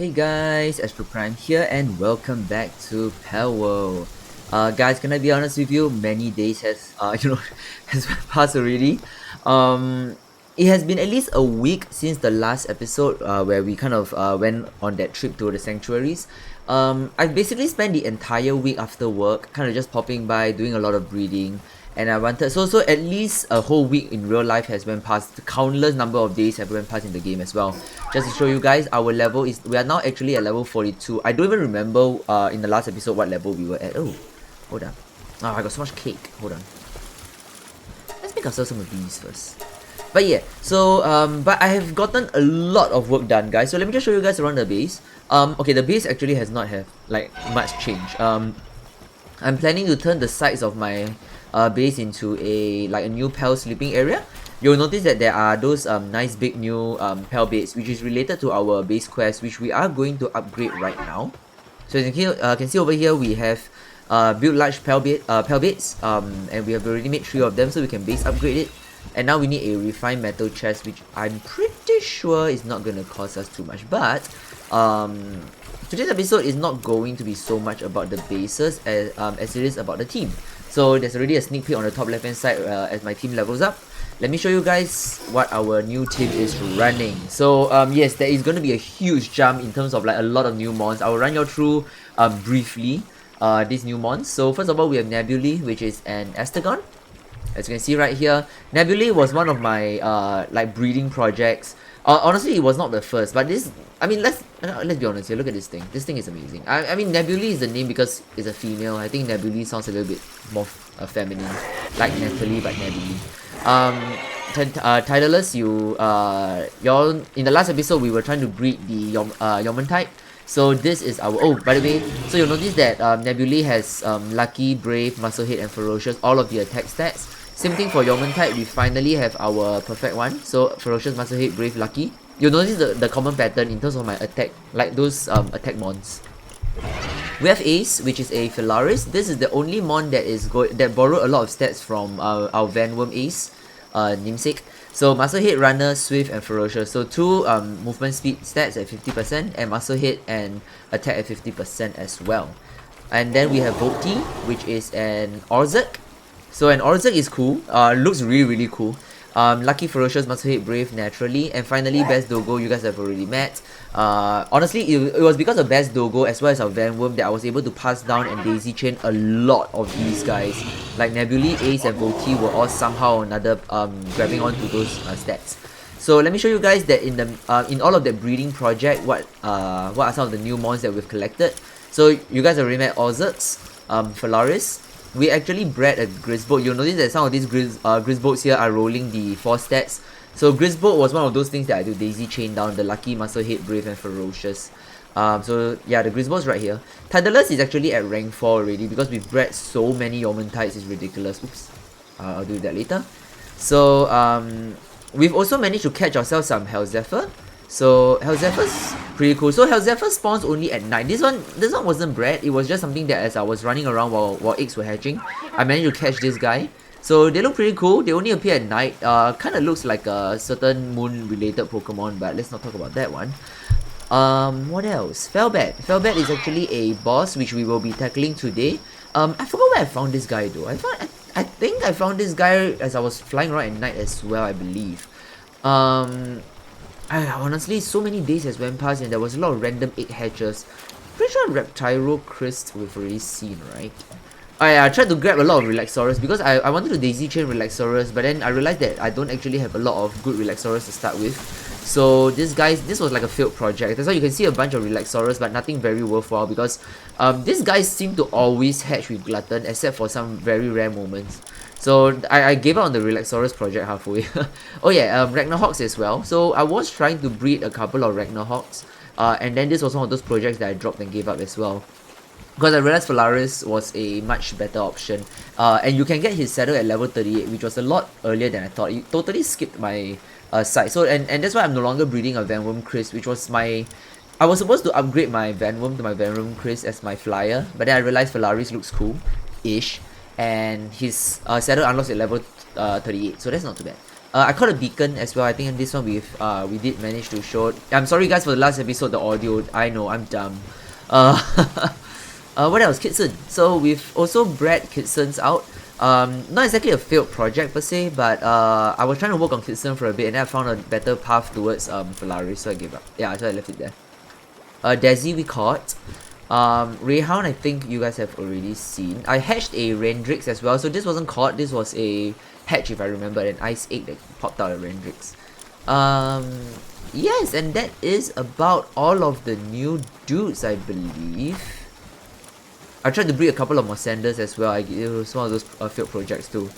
Hey guys, Astro Prime here and welcome back to Palworld. Guys, can I be honest with you? Many days has has passed already. It has been at least a week since the last episode where we kind of went on that trip to the sanctuaries. I've basically spent the entire week after work, kind of just popping by, doing a lot of breeding. And I wanted so at least a whole week in real life has went past. Countless number of days have went past in the game as well. Just to show you guys, our level is we are now actually at level 42. I don't even remember in the last episode what level we were at. Oh, hold on. Oh, I got so much cake. Hold on. Let's make ourselves some of these first. But yeah, so but I have gotten a lot of work done, guys. So let me just show you guys around the base. Okay, the base actually has not have like much change. I'm planning to turn the sides of my base into a new pal sleeping area. You'll notice that there are those nice big new pal beds, which is related to our base quest, which we are going to upgrade right now. So as you can see over here, we have built large pal beds, and we have already made 3 of them, so we can base upgrade it. And now we need a refined metal chest, which I'm pretty sure is not going to cost us too much. But today's episode is not going to be so much about the bases as it is about the team. So there's already a sneak peek on the top left hand side as my team levels up. Let me show you guys what our new team is running. So yes, there is going to be a huge jump in terms of like a lot of new mons. I will run you through briefly these new mons. So first of all, we have Nebulae, which is an Astagon. As you can see right here, Nebulae was one of my like breeding projects. Honestly, it was not the first, but this, I mean, let's be honest here. Look at this thing. This thing is amazing. I mean, Nebulae is the name because it's a female. I think Nebulae sounds a little bit more feminine, like Natalie, but Nebulae. Titleus, y'all in the last episode we were trying to breed the Yeoman type. So this is our, oh, by the way, so you'll notice that Nebulae has Lucky, Brave, Musclehead, and Ferocious, all of the attack stats. Same thing for Yeoman type, we finally have our perfect one. So Ferocious, Musclehead, Brave, Lucky. You'll notice the common pattern in terms of my attack, like those attack mons. We have Ace, which is a Phalaris. This is the only mon that that borrowed a lot of stats from our Vanworm Ace namesake. So Musclehead, Runner, Swift, and Ferocious. So 2 movement speed stats at 50%, and Musclehead and attack at 50% as well. And then we have Volti, which is an Orzhok. So an Orzhok is cool, looks really cool. Lucky, Ferocious, Musclehead, Brave naturally, and finally Best Dogo, you guys have already met. Honestly, it was because of Best Dogo as well as our Vanworm that I was able to pass down and daisy chain a lot of these guys. Like Nebulae, Ace, and Volti were all somehow or another grabbing onto those stats. So let me show you guys that in all of that breeding project, what are some of the new mons that we've collected. So you guys have already met Orzhoks, Phalaris. We actually bred a Grisbolt. You'll notice that some of these Grisbolts here are rolling the 4 stats. So Grisbolt was one of those things that I do daisy chain down, the Lucky, Musclehead, Brave, and Ferocious. So yeah, the Grisbolt's right here. Titleus is actually at rank 4 already because we've bred so many Yeoman types, it's ridiculous. Oops. I'll do that later. So we've also managed to catch ourselves some Hellzephyr. So Hellzephyr's pretty cool. So Hellzephyr spawns only at night. This one wasn't bred. It was just something that as I was running around while eggs were hatching, I managed to catch this guy. So they look pretty cool. They only appear at night. Kind of looks like a certain moon related Pokemon, but let's not talk about that one. What else? Felbat. Felbat is actually a boss which we will be tackling today. I forgot where I found this guy though. I think I found this guy as I was flying around at night as well, I believe. Honestly, so many days has went past and there was a lot of random egg hatches. Pretty sure Reptiro Crest we've already seen, right? I tried to grab a lot of Relaxaurus because I wanted to daisy chain Relaxaurus, but then I realized that I don't actually have a lot of good Relaxaurus to start with. So this was like a failed project. That's why you can see a bunch of Relaxaurus but nothing very worthwhile because these guys seem to always hatch with Glutton except for some very rare moments. So I gave up on the Relaxaurus project halfway. Oh yeah, Ragnarhoks as well. So I was trying to breed a couple of Ragnarhoks, and then this was one of those projects that I dropped and gave up as well. Because I realized Phalaris was a much better option. And you can get his saddle at level 38, which was a lot earlier than I thought. It totally skipped my side. So and that's why I'm no longer breeding a Vanworm Chris, which was my... I was supposed to upgrade my Vanworm to my Vanworm Chris as my flyer, but then I realized Phalaris looks cool-ish. And his saddle unlocks at level 38, so that's not too bad. I caught a beacon as well. I think in this one we did manage to show. I'm sorry guys for the last episode, the audio. I know, I'm dumb. Uh, what else? Kitsen. So we've also bred Kitsens out. Not exactly a failed project per se, but I was trying to work on Kitsen for a bit and then I found a better path towards Polaris, so I gave up. Yeah, so I left it there. Desi we caught. Rayhound I think you guys have already seen. I hatched a Rendrix as well, so this wasn't caught, this was a hatch if I remember, an ice egg that popped out of Rendrix. Yes, and that is about all of the new dudes, I believe. I tried to breed a couple of more Sanders as well. It was one of those failed projects too.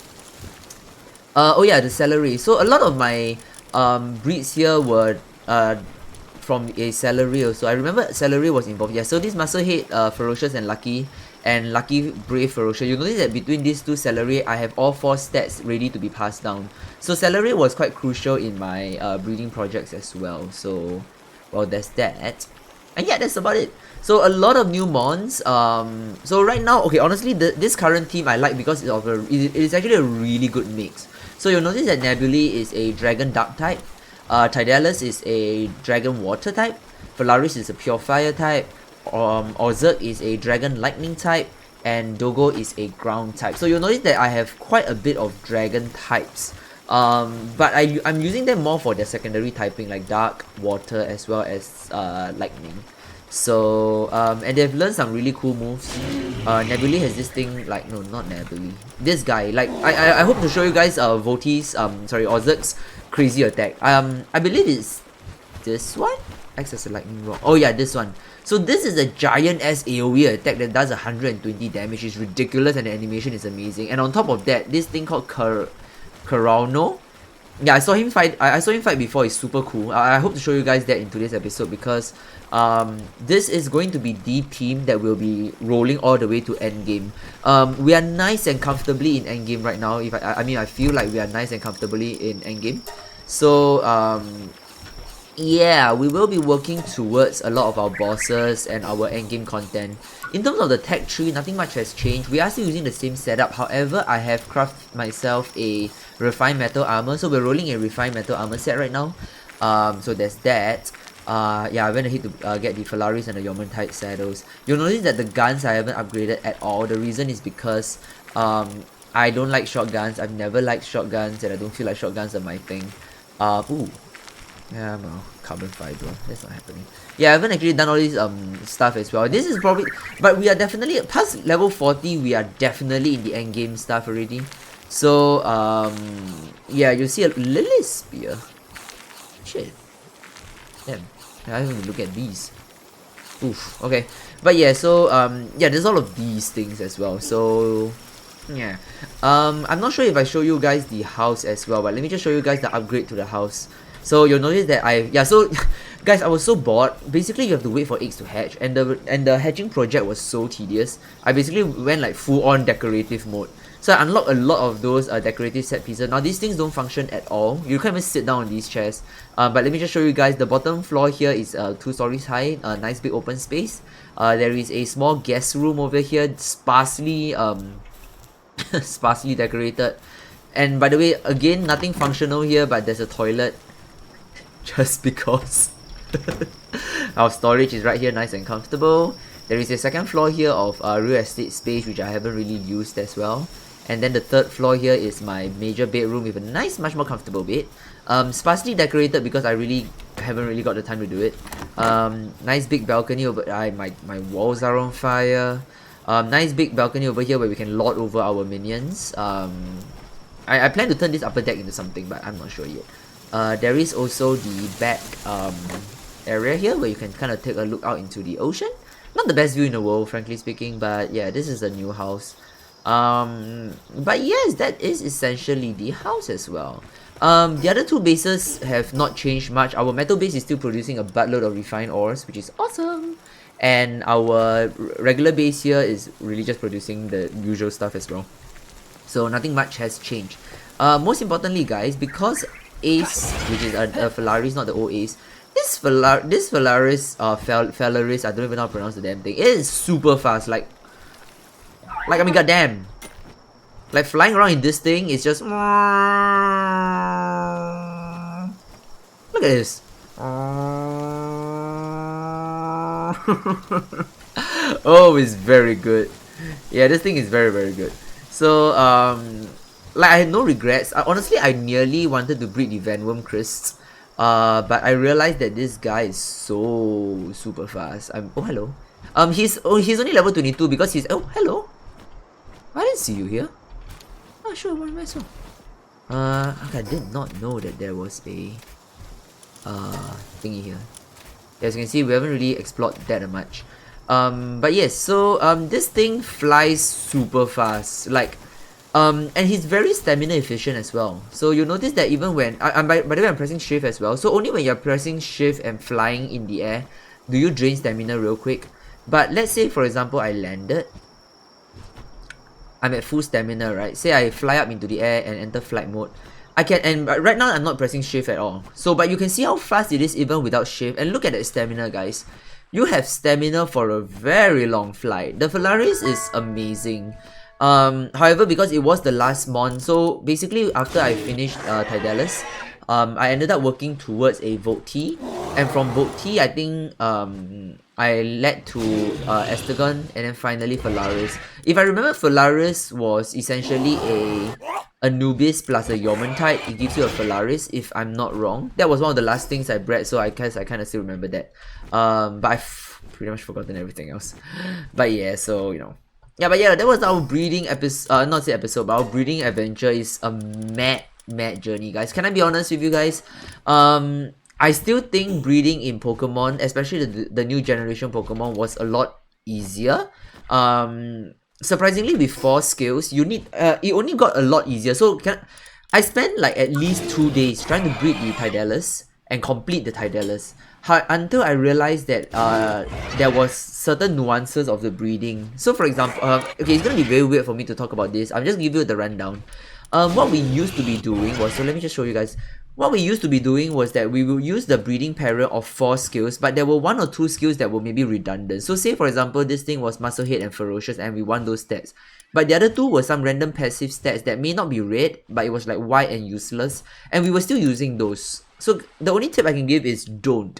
Oh yeah, the celery. So a lot of my breeds here were from a celery also. I remember celery was involved. Yeah, so this muscle head, ferocious and lucky brave ferocious. You notice that between these two celery, I have all 4 stats ready to be passed down. So celery was quite crucial in my breeding projects as well. So, well, there's that. And yeah, that's about it. So a lot of new mons. So right now, okay, honestly, this current team I like because it is actually a really good mix. So you'll notice that Nebulae is a dragon dark type. Tidalus is a dragon water type. Polaris is a pure fire type. Ozerk is a dragon lightning type. And Dogo is a ground type. So you'll notice that I have quite a bit of dragon types. But I'm using them more for their secondary typing like dark, water, as well as lightning. So and they've learned some really cool moves. Nebulae has this thing like, no, not Nebulae, this guy, like I hope to show you guys Voti's Ozerk's crazy attack. I believe it's this one, acts as a lightning rock. Oh yeah, this one. So this is a giant ass AoE attack that does 120 damage. It's ridiculous and the animation is amazing. And on top of that, this thing called Karauno. Yeah, I saw him fight. I saw him fight before. It's super cool. I hope to show you guys that in today's episode because this is going to be the team that will be rolling all the way to endgame. We are nice and comfortably in endgame right now. If I mean, I feel like we are nice and comfortably in endgame. So yeah, we will be working towards a lot of our bosses and our endgame content. In terms of the tech tree, nothing much has changed. We are still using the same setup. However, I have crafted myself a refined metal armor. So we're rolling a refined metal armor set right now. So there's that. Yeah, I went ahead to get the Polaris and the Yomantite saddles. You'll notice that the guns I haven't upgraded at all. The reason is because I don't like shotguns. I've never liked shotguns and I don't feel like shotguns are my thing. Ooh. Yeah, no, carbon fiber. That's not happening. Yeah, I haven't actually done all these stuff as well. This is probably, but we are definitely past level 40. We are definitely in the end game stuff already. So yeah, you see a Lily spear. Shit. Damn. I haven't even looked at these. Oof. Okay. But yeah, so yeah, there's all of these things as well. So yeah. I'm not sure if I show you guys the house as well, but let me just show you guys the upgrade to the house. So you'll notice that so guys, I was so bored. Basically you have to wait for eggs to hatch and the hatching project was so tedious. I basically went like full on decorative mode. So I unlocked a lot of those decorative set pieces. Now these things don't function at all. You can't even sit down on these chairs. But let me just show you guys. The bottom floor here is 2 stories high, a nice big open space. There is a small guest room over here, sparsely sparsely decorated. And by the way, again, nothing functional here, but there's a toilet. Just because our storage is right here, nice and comfortable. There is a second floor here of real estate space, which I haven't really used as well. And then the third floor here is my major bedroom with a nice, much more comfortable bed. Sparsely decorated because I really haven't really got the time to do it. Nice big balcony over. My walls are on fire. Nice big balcony over here where we can lord over our minions. I plan to turn this upper deck into something, but I'm not sure yet. There is also the back area here where you can kind of take a look out into the ocean. Not the best view in the world, frankly speaking, but yeah, this is a new house. But yes, that is essentially the house as well. The other 2 bases have not changed much. Our metal base is still producing a buttload of refined ores, which is awesome. And our regular base here is really just producing the usual stuff as well. So nothing much has changed. Most importantly, guys, because Ace, which is a Phalaris, not the old Ace. This Phalaris, Phalaris, I don't even know how to pronounce the damn thing. It is super fast, like I mean, goddamn. Like flying around in this thing is just... Look at this. Oh, it's very good. Yeah, this thing is very, very good. So, like I had no regrets. Honestly, I nearly wanted to breed the Vanworm Crisps. But I realized that this guy is so super fast. Oh, hello. He's only level 22 because he's... Oh, hello. I didn't see you here. Oh, sure, what am I so? Okay, I did not know that there was a thingy here. As you can see, we haven't really explored that much. But yes, so this thing flies super fast, like, and he's very stamina efficient as well. So you notice that even when by the way, I'm pressing shift as well. So only when you're pressing shift and flying in the air do you drain stamina real quick. But let's say, for example, I landed. I'm at full stamina, right? Say I fly up into the air and enter flight mode. I can, and right now I'm not pressing shift at all. So, but you can see how fast it is even without shift. And look at that stamina, guys. You have stamina for a very long flight. The Polaris is amazing. However, because it was the last mon, so basically after I finished Tidalus, I ended up working towards a Volt T, and from Volt T, I think I led to Estagon, and then finally Polaris. If I remember, Polaris was essentially a Anubis plus a Yeoman type. It gives you a Polaris, if I'm not wrong. That was one of the last things I bred, so I guess I kind of still remember that. But I've pretty much forgotten everything else. But yeah, so you know. Yeah, but yeah, that was our breeding episode, not say episode, but our breeding adventure is a mad journey, guys. Can I be honest with you guys? I still think breeding in Pokemon, especially the new generation Pokemon, was a lot easier. Surprisingly, with 4 skills, you need it only got a lot easier. So I spent like at least 2 days trying to breed the Tidalus and complete the Tidalus. Until I realized that there was certain nuances of the breeding. So for example, okay, it's gonna be very weird for me to talk about this. I'll just give you the rundown. What we used to be doing was, so let me just show you guys. What we used to be doing was that we will use the breeding parent of 4 skills, but there were 1 or 2 skills that were maybe redundant. So say for example, this thing was Muscle Head and Ferocious, and we want those stats. But the other 2 were some random passive stats that may not be red, but it was like white and useless, and we were still using those. So the only tip I can give is don't.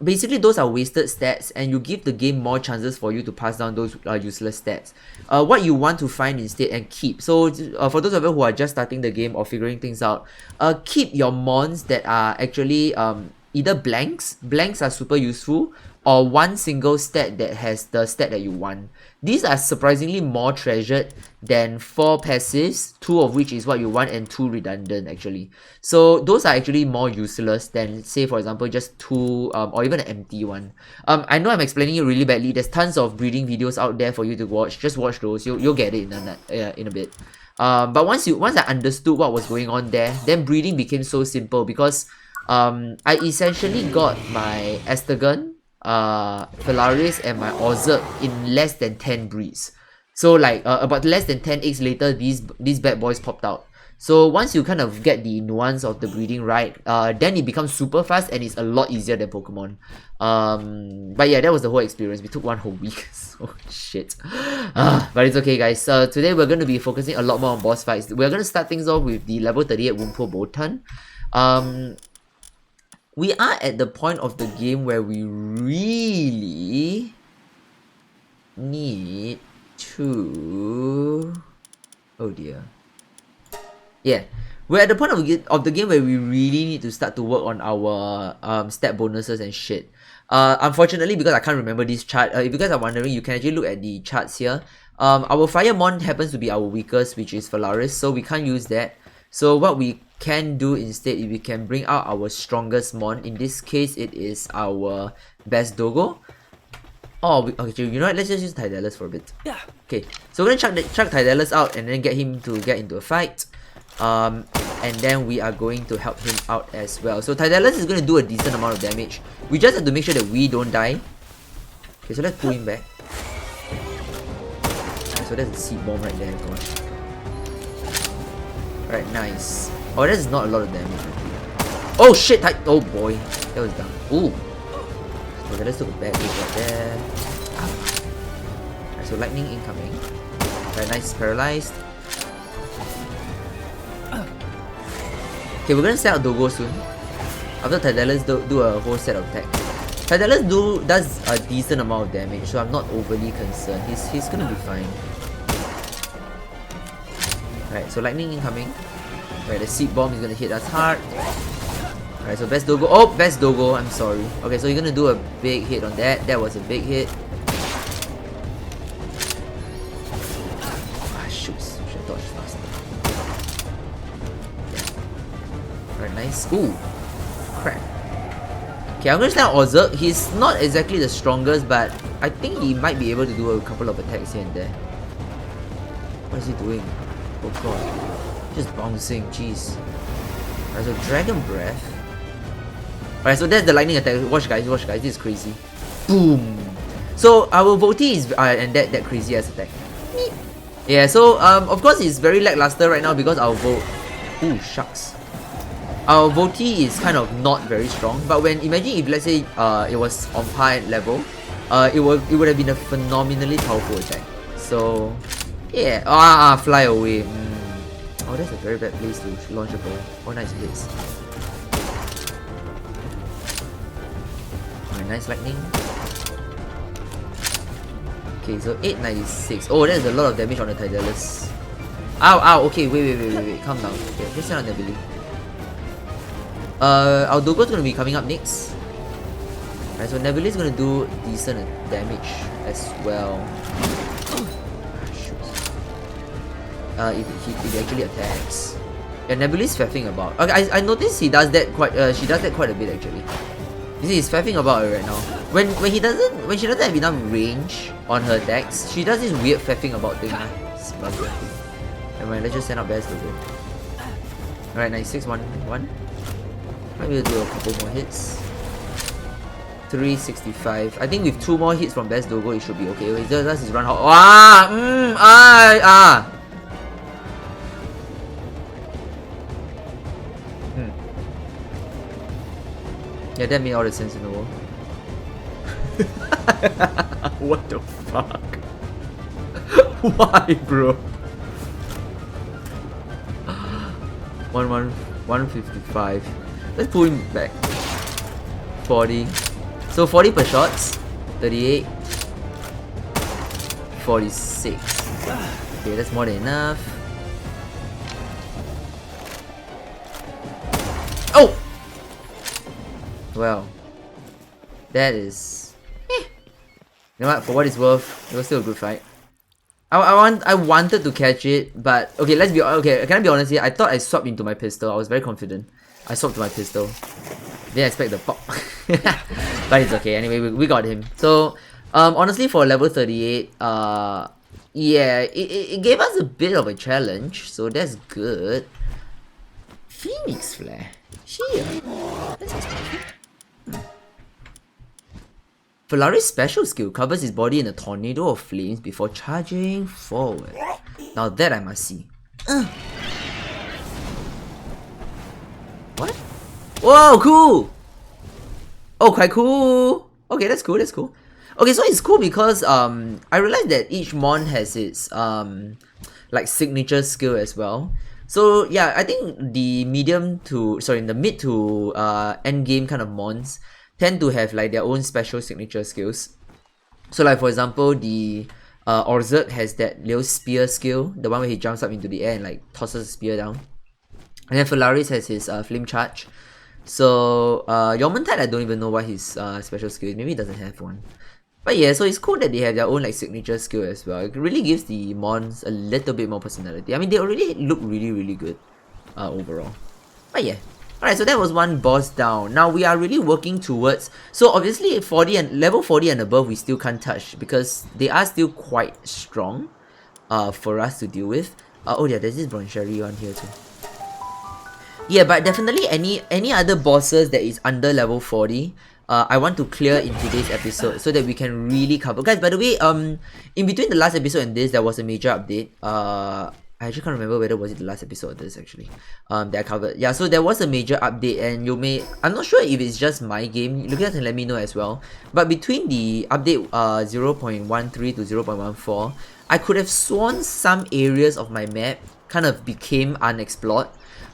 Basically those are wasted stats, and you give the game more chances for you to pass down those useless stats. What you want to find instead and keep. So for those of you who are just starting the game or figuring things out, keep your mons that are actually either blanks. Blanks are super useful, or 1 single stat that has the stat that you want. These are surprisingly more treasured than 4 passives, 2 of which is what you want and 2 redundant actually. So those are actually more useless than, say for example, just 2 or even an empty one. I know I'm explaining it really badly. There's tons of breeding videos out there for you to watch. Just watch those. You'll get it in a bit. But once I understood what was going on there, then breeding became so simple because I essentially got my Estagon, Polaris and my Ozurk in less than 10 breeds. So like about less than 10 eggs later, these bad boys popped out. So once you kind of get the nuance of the breeding right, then it becomes super fast and it's a lot easier than Pokemon. But yeah, that was the whole experience. We took 1 whole week. So shit. But it's okay, guys. Today we're going to be focusing a lot more on boss fights. We're going to start things off with the level 38 Wumpo Botan. We are at the point of the game where we really need to... Oh dear. Yeah, we're at the point of the game where we really need to start to work on our stat bonuses and shit. Unfortunately, because I can't remember this chart, if you guys are wondering, you can actually look at the charts here. Our Firemon happens to be our weakest, which is Polaris, so we can't use that. So what we can do instead is we can bring out our strongest mon. In this case, it is our best Dogo. Oh, okay, you know what? Let's just use Tidalus for a bit. Yeah. Okay, so we're gonna chuck Tidalus out and then get him to get into a fight. And then we are going to help him out as well. So Tidalus is going to do a decent amount of damage. We just have to make sure that we don't die. Okay, so let's pull him back. So that's the seed bomb right there, gosh. Alright, nice. Oh, that's not a lot of damage. Oh shit! Oh boy, that was dumb. Ooh. Okay, let's took a bad hit right there. Alright, so lightning incoming. Right, nice, paralyzed. Okay, we're gonna set out Dogo soon. After Tidalus do a whole set of attacks. Tidalus does a decent amount of damage, so I'm not overly concerned. He's gonna be fine. Right, so lightning incoming. Right, the seed bomb is gonna hit us hard. Alright, so best Dogo. Oh, best Dogo, I'm sorry. Okay, so you're gonna do a big hit on that. That was a big hit. Ah, shoot. Should have dodged faster. Alright, nice. Ooh. Crap. Okay, I'm gonna stand on Ozerk. He's not exactly the strongest, but I think he might be able to do a couple of attacks here and there. What is he doing? Oh god. Just bouncing, jeez. Alright, so Dragon Breath. Alright, so that's the lightning attack. Watch guys, this is crazy. Boom! So our Voti is and that crazy ass attack. Yeah, so of course it's very lackluster right now because our ooh, shucks. Our Voti is kind of not very strong, but when imagine if let's say it was on par level, it would have been a phenomenally powerful attack. So yeah, fly away. Oh, that's a very bad place to launch a bow. Oh, nice hits. Alright, nice lightning. Okay, so 896. Oh, that's a lot of damage on the Tidalus. Ow, okay, wait, calm down. Okay, just send on Nebuli. Our Dogo's gonna be coming up next. Alright, so Nebuli is gonna do decent damage as well. If he actually attacks. Yeah, Nebuli is faffing about. Okay, I noticed he does that quite. She does that quite a bit actually. You see, he's faffing about it right now. When she doesn't have enough range on her attacks, she does this weird faffing about thing. Nevermind, let's just send out Bears to go. Alright, 9611. Might be able to do a couple more hits. 365. I think with 2 more hits from Best Dogo, it should be okay. Wait, that's his run. Yeah, that made all the sense in the world. What the fuck? Why, bro? 155. Let's pull him back. 40. So 40 per shots. 38. 46. Okay, that's more than enough. Oh! Well, that is. You know what? For what it's worth, it was still a good fight. I wanted to catch it, but okay. Let's be okay. Can I be honest here? I thought I swapped into my pistol. I was very confident. I swapped to my pistol. Didn't expect the pop, but it's okay. Anyway, we got him. So honestly, for level 38, yeah, it gave us a bit of a challenge. So that's good. Phoenix Flare. Here. That's expensive. Falari's special skill covers his body in a tornado of flames before charging forward. Now that I must see. What? Whoa, cool! Oh, quite cool! Okay, that's cool, that's cool. Okay, so it's cool because I realized that each mon has its like signature skill as well. So yeah, I think the mid to end game kind of mons tend to have like their own special signature skills. So like for example, the Ozerk has that little spear skill, the one where he jumps up into the air and like tosses a spear down. And then Falari's has his flame charge. So Yormentide, I don't even know what his special skill is. Maybe he doesn't have one. But yeah, so it's cool that they have their own like signature skill as well. It really gives the mons a little bit more personality. I mean, they already look really good overall. But yeah. Alright, so that was one boss down. Now we are really working towards... So obviously level 40 and above we still can't touch because they are still quite strong for us to deal with. Oh yeah, there's this Broncherry one here too. Yeah, but definitely any other bosses that is under level 40, I want to clear in today's episode so that we can really cover. Guys, by the way, in between the last episode and this, there was a major update. I I actually can't remember whether was it the last episode of this actually. That I covered. Yeah, so there was a major update, and I'm not sure if it's just my game. You guys can let me know as well. But between the update 0.13 to 0.14, I could have sworn some areas of my map kind of became unexplored.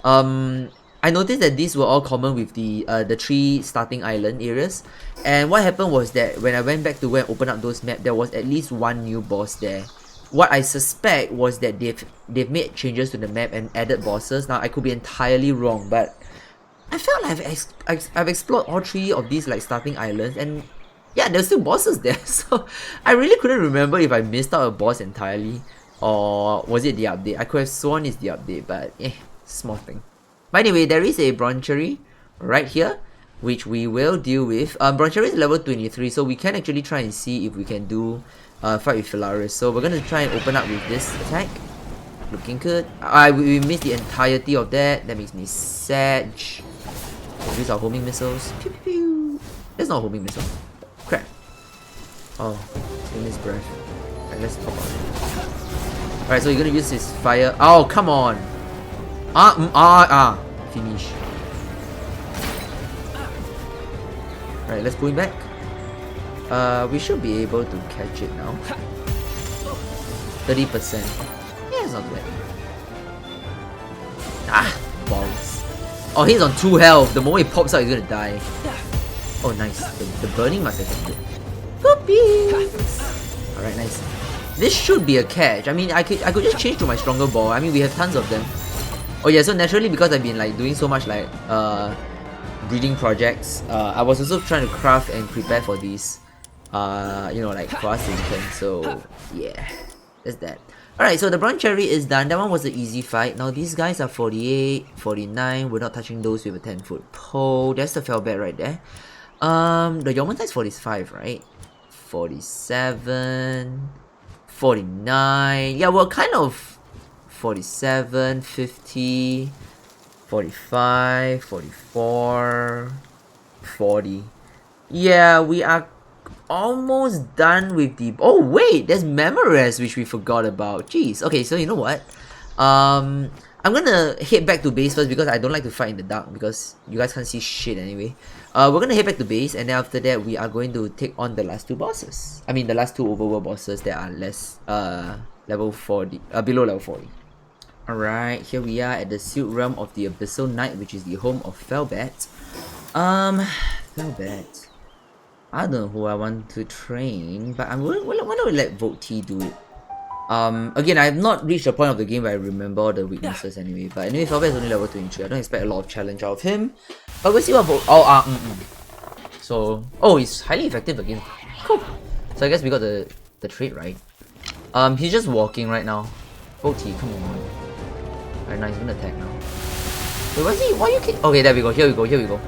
I noticed that these were all common with the 3 starting island areas. And what happened was that when I went back to go and open up those maps, there was at least one new boss there. What I suspect was that they've made changes to the map and added bosses. Now I could be entirely wrong, but I felt like I've explored all 3 of these like starting islands, and yeah, there's still bosses there. So I really couldn't remember if I missed out a boss entirely, or was it the update. I could have sworn it's the update, but small thing. But anyway, there is a bronchery right here, which we will deal with. Bronchery is level 23, so we can actually try and see if we can do fight with Phalaris. So we're gonna try and open up with this attack. Looking good. We missed the entirety of that. That makes me sad. We'll use our homing missiles. Pew pew pew. That's not a homing missile. Crap. Oh, in his breath. Alright, let's pop out. Alright, so you're gonna use his fire. Oh, come on. Finish. Alright, let's pull him back. We should be able to catch it now. 30%. Yeah, it's not bad. Balls. Oh, he's on 2 health. The moment he pops out, he's gonna die. Oh, nice. The burning must have been good. Alright, nice. This should be a catch. I mean, I could just change to my stronger ball. I mean, we have tons of them. Oh yeah, so naturally, because I've been like doing so much like breeding projects, I was also trying to craft and prepare for these you know, like fast intent. So yeah, that's that. Alright, so the bronze cherry is done. That one was an easy fight. Now these guys are 48, 49. We're not touching those with a 10-foot pole. That's the fellbat right there. The Yomanta is 45, right? 47, 49. Yeah, well, kind of 47, 50, 45, 44, 40. Yeah, we are almost done with the... Oh wait, there's Memorez, which we forgot about. Jeez. Okay, so you know what? I'm gonna head back to base first because I don't like to fight in the dark because you guys can't see shit anyway. We're gonna head back to base, and then after that we are going to take on the last 2 bosses. I mean the last 2 overworld bosses that are less level 40, below level 40. Alright, here we are at the sealed realm of the Abyssal Knight, which is the home of Fellbat. Fellbat. I don't know who I want to train, but why don't we let Vote T do it? Again, I have not reached the point of the game where I remember all the weaknesses anyway. But anyway, Fellbat is only level 23. I don't expect a lot of challenge out of him. But we'll see what Vote... So... Oh, he's highly effective again. Cool. So I guess we got the trait right. He's just walking right now. Vote T, come on. Alright, nice. He's gonna attack now. Wait, why is he... Why are you kidding? Okay, there we go. Here we go. Here we go.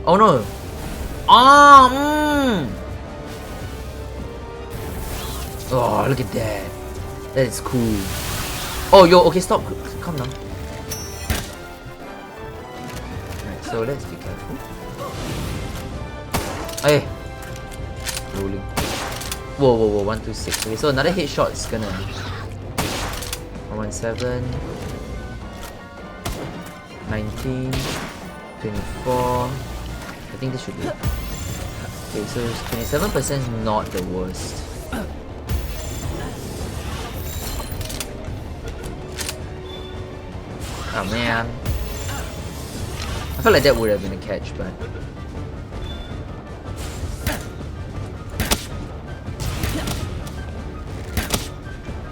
Oh no. Oh, look at that. That is cool. Oh, yo, okay, stop. Calm down. Alright, so let's be careful. Hey. Rolling. Whoa, whoa, whoa. 126. Okay, so another headshot is gonna... 117. 19. 24. I think this should be it. Okay, so 27% is not the worst. Oh man. I felt like that would have been a catch, but...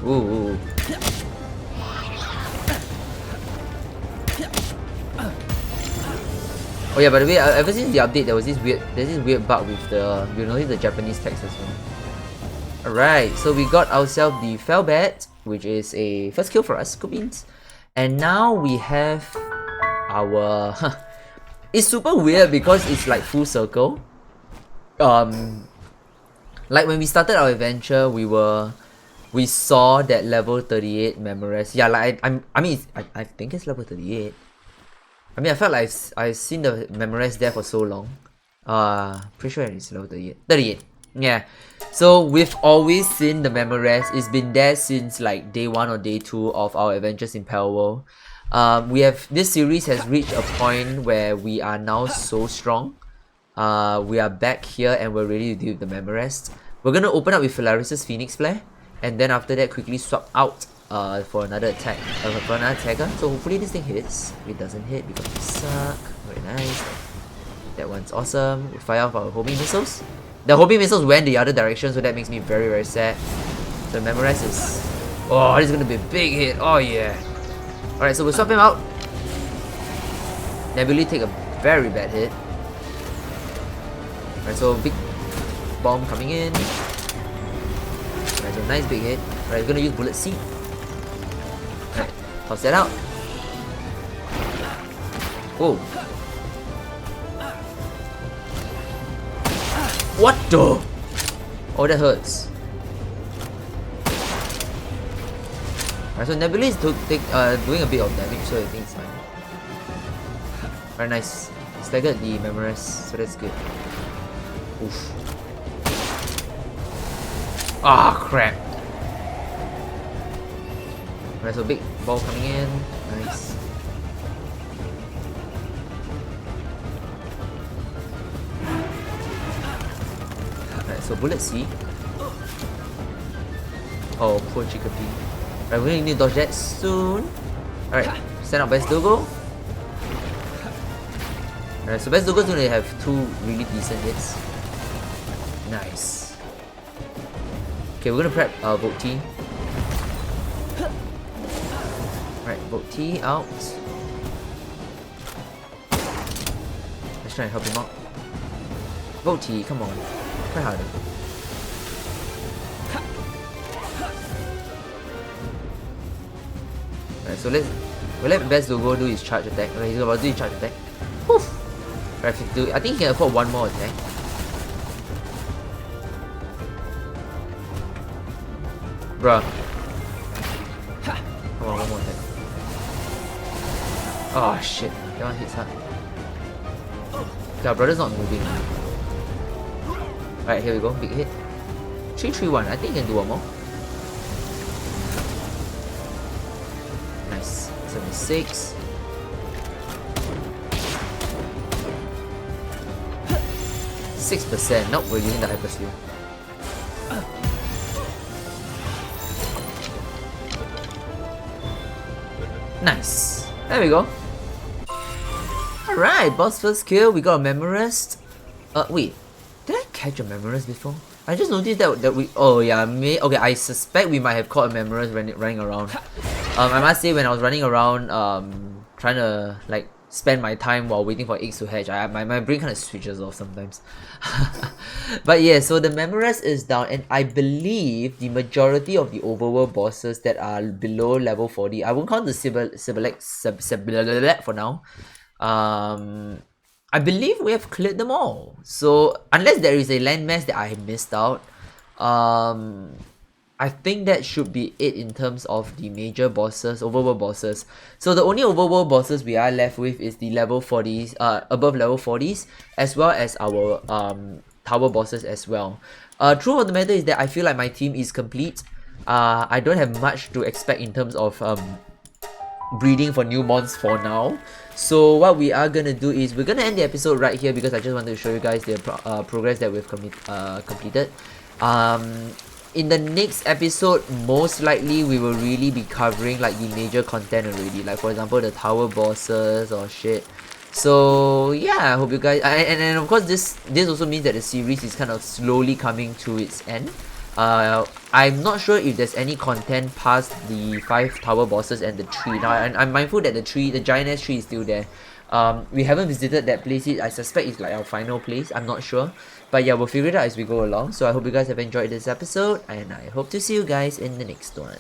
Ooh. Oh yeah, by the way, ever since the update, there's this weird bug with the, you know, the Japanese text as well. Alright, so we got ourselves the Fellbat, which is a first kill for us, cool beans. And now we have our... It's super weird because it's like full circle. Like when we started our adventure, we saw that level 38 Memorez. Yeah, like I think it's level 38. I mean, I felt like I've seen the Memorez there for so long. Pretty sure it's level 38. 38. Yeah. So we've always seen the Memorest. It's been there since like day 1 or day 2 of our adventures in Palworld. This series has reached a point where we are now so strong. We are back here and we're ready to deal with the Memorest. We're gonna open up with Phalaris' Phoenix Flare, and then after that quickly swap out for another attack, for another attacker. So hopefully this thing hits. If it doesn't hit because we suck. Very nice. That one's awesome. We fire off our homing missiles. The homing missiles went the other direction, so that makes me very, very sad. So the Memorest is... Oh, this is gonna be a big hit. Oh yeah. Alright, so we'll swap him out. Nebulae take a very bad hit. Alright, so big bomb coming in. Alright, so nice big hit. Alright, we're gonna use Bullet Seed. Alright, toss that out. Whoa. What the? Oh, that hurts. Alright, so Nebulae is doing a bit of damage, so I think it's fine. Very nice. Staggered the Memorest, so that's good. Oof. Ah, crap. Alright, so big ball coming in. Nice. Alright, so Bullet Seed. Oh, poor Chickapee. Alright, we're gonna need to dodge that soon. Alright, send out Best Dogo. Alright, so Best Dogo's gonna have 2 really decent hits. Nice. Okay, we're gonna prep Vote T. Alright, Vote T out. Let's try and help him out. Vote T, come on. Try harder. Alright, so we'll let Best Dogo do his charge attack. Okay, he's about to do his charge attack. Poof! Right, 52. I think he can afford 1 more attack. Bruh. Come on, 1 more attack. Oh shit, that one hits hard. Okay, our brother's not moving. Alright, here we go, big hit. 3-3-1, I think he can do 1 more. Nice. 76. %. Nope, we're using the Hypersphere. Nice. There we go. Alright, boss first kill. We got a Memorest. Wait. Did I catch a Memorest before? I just noticed that we... Oh yeah, okay, I suspect we might have caught a Memorest running around. I must say, when I was running around, trying to, like, spend my time while waiting for eggs to hatch, my brain kind of switches off sometimes. But yeah, so the Memorest is down, and I believe the majority of the overworld bosses that are below level 40, I won't count the Sibyl for now. I believe we have cleared them all. So unless there is a landmass that I missed out, I think that should be it in terms of the major bosses, overworld bosses. So the only overworld bosses we are left with is the level 40s, above level 40s, as well as our tower bosses as well. Truth of the matter is that I feel like my team is complete. I don't have much to expect in terms of breeding for new mons for now. So what we are gonna do is we're gonna end the episode right here because I just wanted to show you guys the progress that we've completed. In the next episode, most likely we will really be covering like the major content already, like for example the tower bosses or shit. So yeah, I hope you guys, and of course this also means that the series is kind of slowly coming to its end. I'm not sure if there's any content past the 5 tower bosses and the tree. Now I'm mindful that the giant ass tree is still there. We haven't visited that place yet. I suspect it's like our final place. I'm not sure. But yeah, we'll figure it out as we go along. So I hope you guys have enjoyed this episode, and I hope to see you guys in the next one.